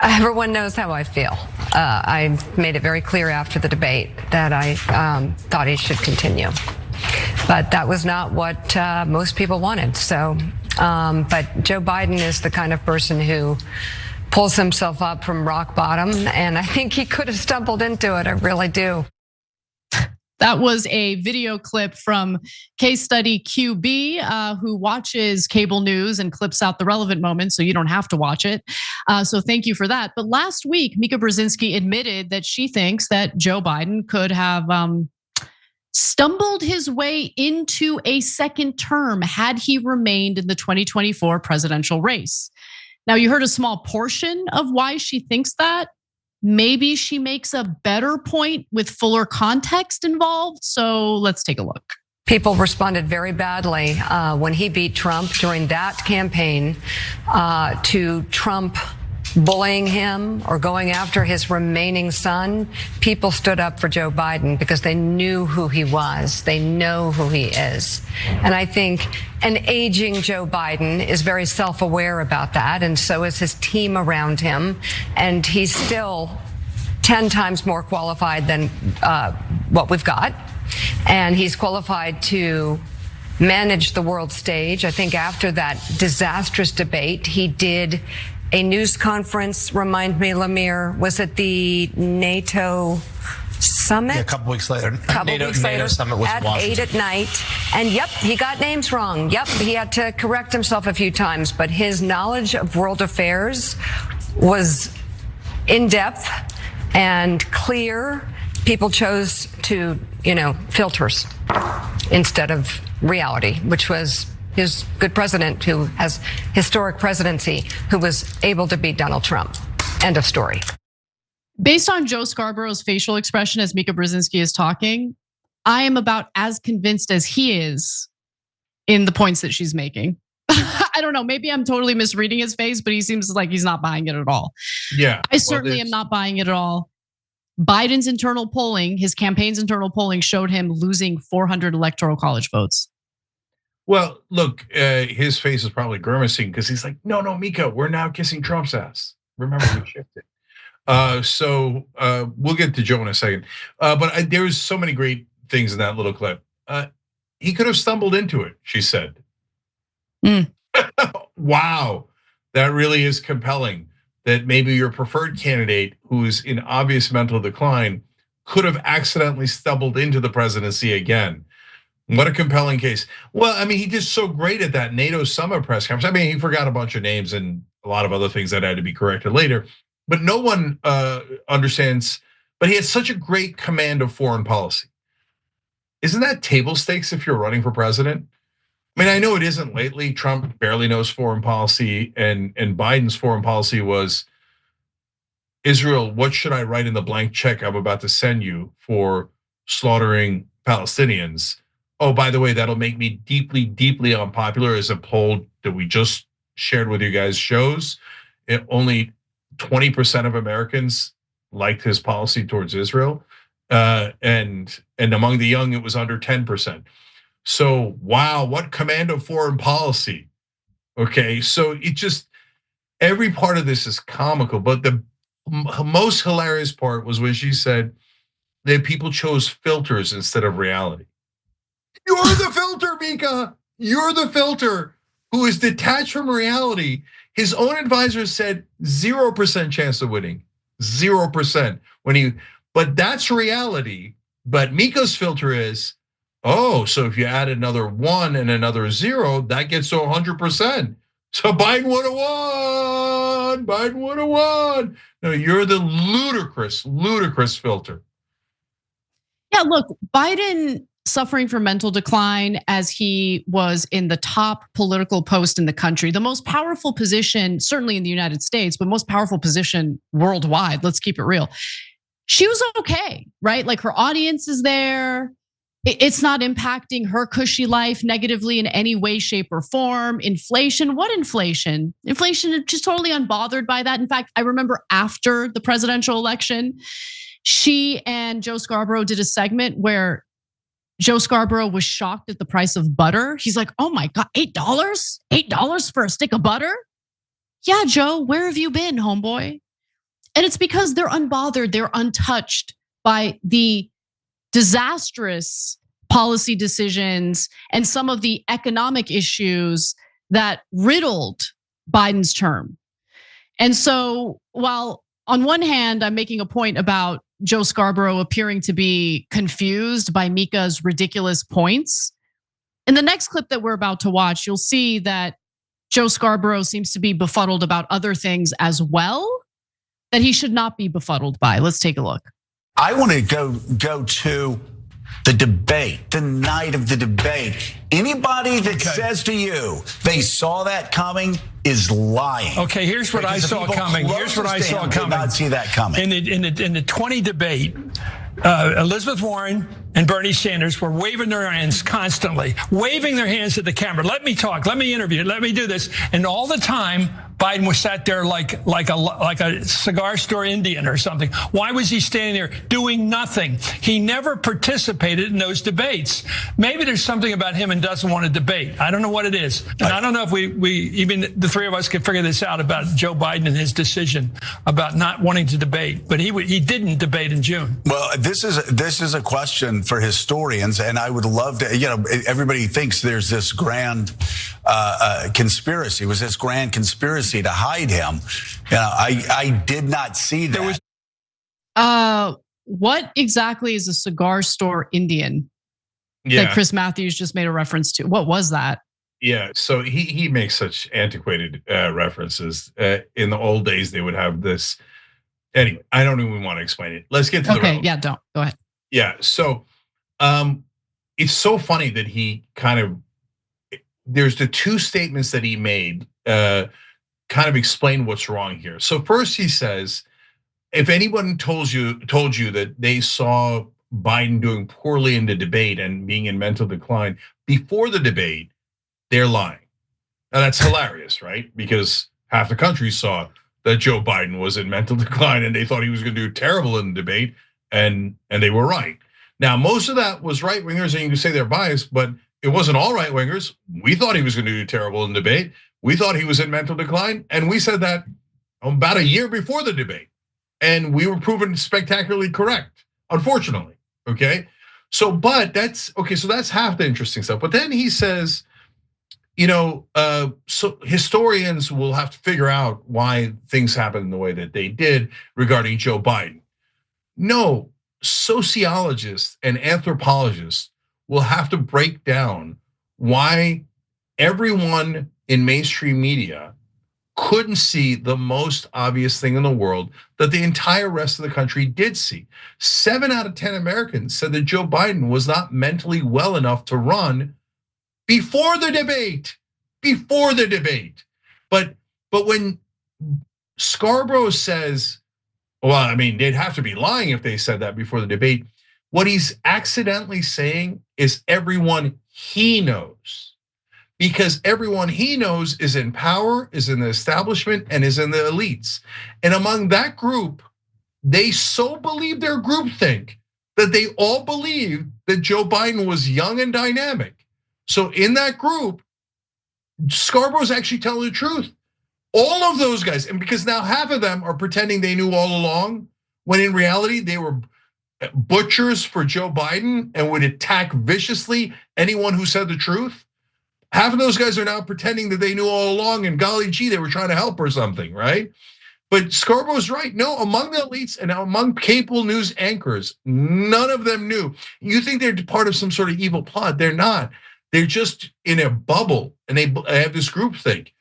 Everyone knows how I feel. I made it very clear after the debate that I thought he should continue. But that was not what most people wanted. So, but Joe Biden is the kind of person who pulls himself up from rock bottom, and I think he could have stumbled into it. I really do. That was a video clip from Case Study QB, who watches cable news and clips out the relevant moments so you don't have to watch it. So thank you for that. But last week, Mika Brzezinski admitted that she thinks that Joe Biden could have stumbled his way into a second term had he remained in the 2024 presidential race. Now, you heard a small portion of why she thinks that. Maybe she makes a better point with fuller context involved. So let's take a look. People responded very badly when he beat Trump during that campaign to Trump bullying him or going after his remaining son. People stood up for Joe Biden because they knew who he was. They know who he is. And I think an aging Joe Biden is very self-aware about that, and so is his team around him. And he's still 10 times more qualified than what we've got. And he's qualified to manage the world stage. I think after that disastrous debate, he did a news conference. Remind me, Lemire, was it the NATO summit? Yeah, a couple weeks later. NATO summit was at Washington. 8 at night. And yep, he got names wrong. Yep, he had to correct himself a few times, but his knowledge of world affairs was in depth and clear. People chose to, filters instead of reality, which was his good president who has historic presidency, who was able to beat Donald Trump. End of story. Based on Joe Scarborough's facial expression as Mika Brzezinski is talking, I am about as convinced as he is in the points that she's making. I don't know, maybe I'm totally misreading his face, but he seems like he's not buying it at all. Yeah. I certainly am not buying it at all. Biden's internal polling, his campaign's internal polling showed him losing 400 electoral college votes. Well, look, his face is probably grimacing because he's like, no, Mika, we're now kissing Trump's ass. Remember, we shifted. So we'll get to Joe in a second. But there's so many great things in that little clip. He could have stumbled into it, she said. Wow, that really is compelling. That maybe your preferred candidate, who's in obvious mental decline, could have accidentally stumbled into the presidency again. What a compelling case. Well, I mean, he did so great at that NATO summit press conference. I mean, he forgot a bunch of names and a lot of other things that had to be corrected later, but no one understands, but he had such a great command of foreign policy. Isn't that table stakes if you're running for president? I mean, I know it isn't lately. Trump barely knows foreign policy, and Biden's foreign policy was, Israel, what should I write in the blank check I'm about to send you for slaughtering Palestinians? Oh, by the way, that'll make me deeply, deeply unpopular, as a poll that we just shared with you guys shows. Only 20% of Americans liked his policy towards Israel. And among the young, it was under 10%. So, wow, what command of foreign policy. Okay, so it just, every part of this is comical, but the most hilarious part was when she said that people chose filters instead of reality. You're the filter, Mika. You're the filter who is detached from reality. His own advisor said 0% chance of winning, 0% but that's reality. But Mika's filter is, oh, so if you add another 1 and another 0, that gets to 100%. So Biden would have won. Biden would have won. No, you're the ludicrous filter. Yeah, look, Biden suffering from mental decline as he was in the top political post in the country, the most powerful position, certainly in the United States, but most powerful position worldwide. Let's keep it real. She was okay, right? Like her audience is there. It's not impacting her cushy life negatively in any way, shape, or form. Inflation, what inflation? Inflation is just totally unbothered by that. In fact, I remember after the presidential election, she and Joe Scarborough did a segment where Joe Scarborough was shocked at the price of butter. He's like, oh my God, $8? $8 for a stick of butter? Yeah, Joe, where have you been, homeboy? And it's because they're unbothered, they're untouched by the disastrous policy decisions and some of the economic issues that riddled Biden's term. And so while on one hand, I'm making a point about Joe Scarborough appearing to be confused by Mika's ridiculous points, in the next clip that we're about to watch, you'll see that Joe Scarborough seems to be befuddled about other things as well that he should not be befuddled by. Let's take a look. I want to go to the debate, the night of the debate. Anybody that says to you they saw that coming is lying. Okay, here's what I saw coming. Here's what I saw coming. Did not see that coming. In the 20 debate, Elizabeth Warren and Bernie Sanders were waving their hands constantly, waving their hands at the camera. Let me talk. Let me interview. Let me do this. And all the time, Biden was sat there like a cigar store Indian or something. Why was he standing there doing nothing? He never participated in those debates. Maybe there's something about him and doesn't want to debate. I don't know what it is. And I don't know if we even the three of us could figure this out about Joe Biden and his decision about not wanting to debate. But he didn't debate in June. Well, this is a question for historians, and I would love to. Everybody thinks there's this grand conspiracy. It was this grand conspiracy to hide him. I did not see that. What exactly is a cigar store Indian that Chris Matthews just made a reference to? What was that? Yeah, so he makes such antiquated references. In the old days, they would have this. Anyway, I don't even want to explain it. Let's get to the Okay, yeah, don't. Go ahead. Yeah, so it's so funny that he there's the two statements that he made kind of explain what's wrong here. So first he says, if anyone told you that they saw Biden doing poorly in the debate and being in mental decline before the debate, they're lying. Now that's hilarious, right? Because half the country saw that Joe Biden was in mental decline and they thought he was going to do terrible in the debate, and they were right. Now most of that was right wingers, and you can say they're biased, but it wasn't all right wingers. We thought he was going to do terrible in the debate. We thought he was in mental decline, and we said that about a year before the debate, and we were proven spectacularly correct, unfortunately. Okay, so but that's okay. So that's half the interesting stuff. But then he says, so historians will have to figure out why things happened the way that they did regarding Joe Biden. No, sociologists and anthropologists will have to break down why everyone in mainstream media couldn't see the most obvious thing in the world that the entire rest of the country did see. 7 out of 10 Americans said that Joe Biden was not mentally well enough to run before the debate. But when Scarborough says, well, I mean, they'd have to be lying if they said that before the debate. What he's accidentally saying is everyone he knows, because everyone he knows is in power, is in the establishment, and is in the elites. And among that group, they so believe their groupthink that they all believe that Joe Biden was young and dynamic. So in that group, Scarborough's actually telling the truth. All of those guys, and because now half of them are pretending they knew all along, when in reality they were butchers for Joe Biden and would attack viciously anyone who said the truth. Half of those guys are now pretending that they knew all along, and golly gee, they were trying to help or something, right? But Scarborough's right. No, among the elites and among cable news anchors, none of them knew. You think they're part of some sort of evil plot? They're not. They're just in a bubble, and they have this groupthink.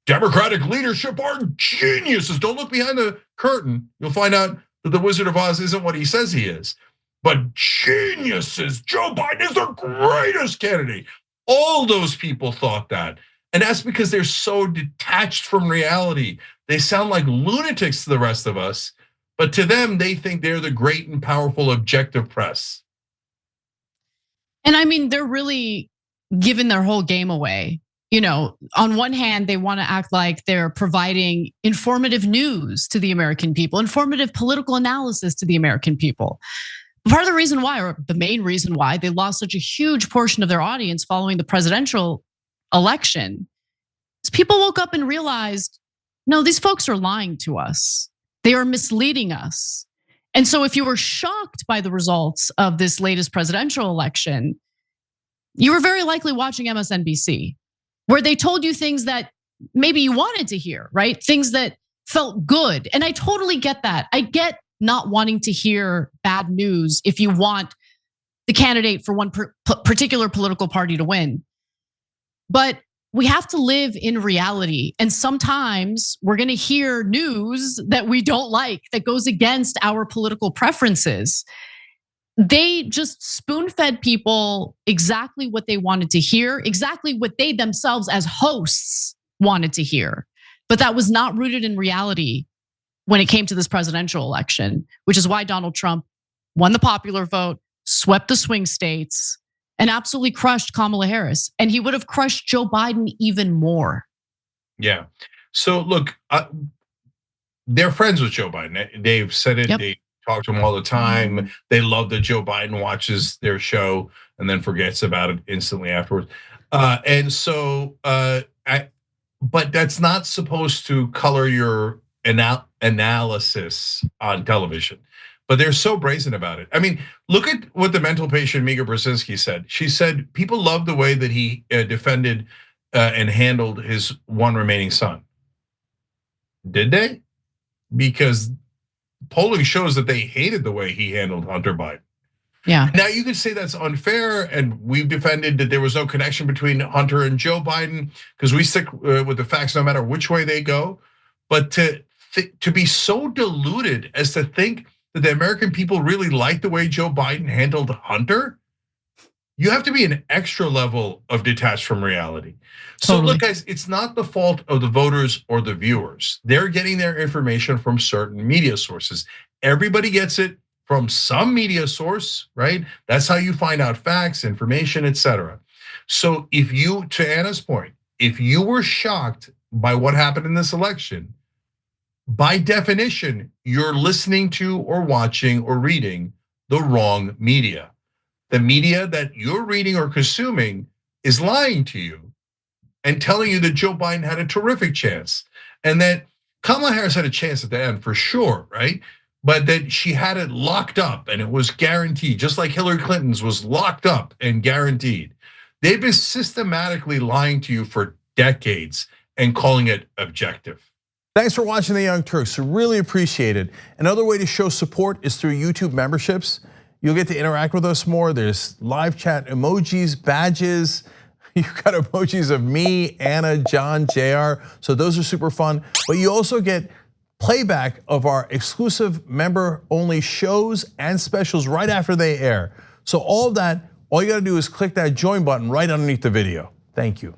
Democratic leadership are geniuses. Don't look behind the curtain. You'll find out that the Wizard of Oz isn't what he says he is. But geniuses, Joe Biden is the greatest candidate. All those people thought that. And that's because they're so detached from reality. They sound like lunatics to the rest of us, but to them, they think they're the great and powerful objective press. And I mean, they're really giving their whole game away. On one hand, they want to act like they're providing informative news to the American people, informative political analysis to the American people. Part of the reason why, or the main reason why, they lost such a huge portion of their audience following the presidential election is people woke up and realized, no, these folks are lying to us. They are misleading us. And so if you were shocked by the results of this latest presidential election, you were very likely watching MSNBC, where they told you things that maybe you wanted to hear, right? Things that felt good. And I totally get that. I get not wanting to hear bad news if you want the candidate for one particular political party to win. But we have to live in reality. And sometimes we're gonna hear news that we don't like, that goes against our political preferences. They just spoon-fed people exactly what they wanted to hear, exactly what they themselves as hosts wanted to hear. But that was not rooted in reality when it came to this presidential election, which is why Donald Trump won the popular vote, swept the swing states, and absolutely crushed Kamala Harris. And he would have crushed Joe Biden even more. Yeah. So look, they're friends with Joe Biden. They've said it. Yep. They talk to him all the time. They love that Joe Biden watches their show and then forgets about it instantly afterwards. And so, but that's not supposed to color your analysis on television. But they're so brazen about it. I mean, look at what the mental patient Mika Brzezinski said. She said people love the way that he defended and handled his one remaining son. Did they? Because polling shows that they hated the way he handled Hunter Biden. Yeah. Now you could say that's unfair, and we've defended that there was no connection between Hunter and Joe Biden because we stick with the facts no matter which way they go. But to be so deluded as to think that the American people really like the way Joe Biden handled Hunter, you have to be an extra level of detached from reality. Totally. So look, guys, it's not the fault of the voters or the viewers. They're getting their information from certain media sources. Everybody gets it from some media source, right? That's how you find out facts, information, etc. So if you, to Anna's point, if you were shocked by what happened in this election, by definition, you're listening to or watching or reading the wrong media. The media that you're reading or consuming is lying to you and telling you that Joe Biden had a terrific chance and that Kamala Harris had a chance at the end for sure, right? But that she had it locked up and it was guaranteed, just like Hillary Clinton's was locked up and guaranteed. They've been systematically lying to you for decades and calling it objective. Thanks for watching the Young Turks. We really appreciate it. Another way to show support is through YouTube memberships. You'll get to interact with us more. There's live chat emojis, badges. You've got emojis of me, Anna, John, JR. So those are super fun. But you also get playback of our exclusive member-only shows and specials right after they air. So all of that, all you gotta do is click that join button right underneath the video. Thank you.